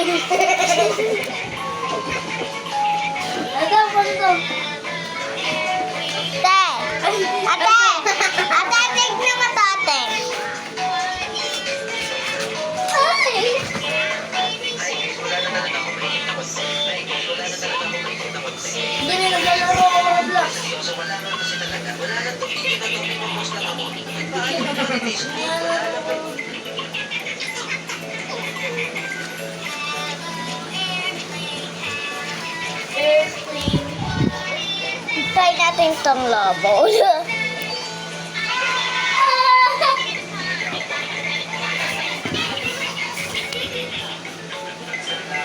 Ate, punto. Ate! Ate, tignan mo to, ate. Ay! Hindi na naglalaro ako Roblox. Airplane. Try natin itong lobo.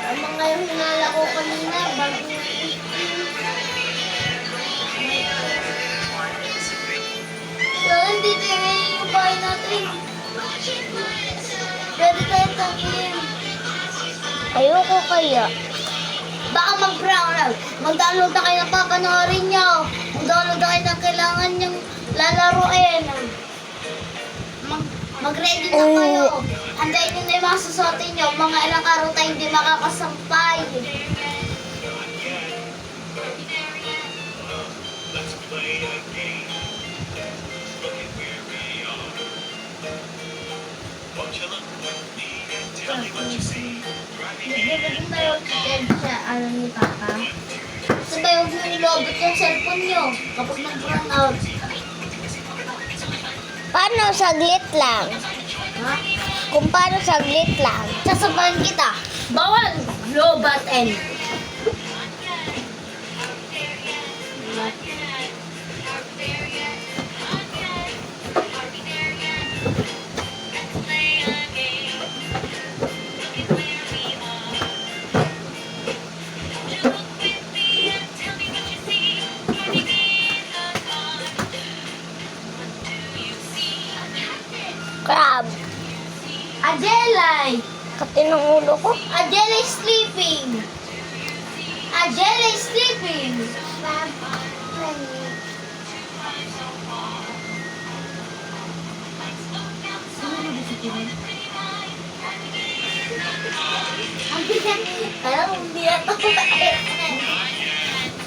Ang mga yung hinala ko kanina, bago so, dito yung bahay natin. Pwede tayo tangin. Ayoko kaya. Baka mag-brown. Mag-download na kayo ng papanoorin nyo. Mag-download na kayo ng kailangan nyong lalaruin. Mag-ready na kayo. Andayin nyo na yung mga susuotin nyo. Mga ilang araw tayo hindi makakasampay. Hindi ba din tayo sa ano ni Papa? Sabay huwag nyo nilobot yung cellphone nyo kapag nag-brown out. Paano saglit lang? Ha? Kung paano saglit lang. Sasabahan kita. Bawal! Low button. Crab. Ajelay! Kati ng ulo ko. Ajelay sleeping! Ajelay sleeping! Ang bigat. Parang hindi na ito.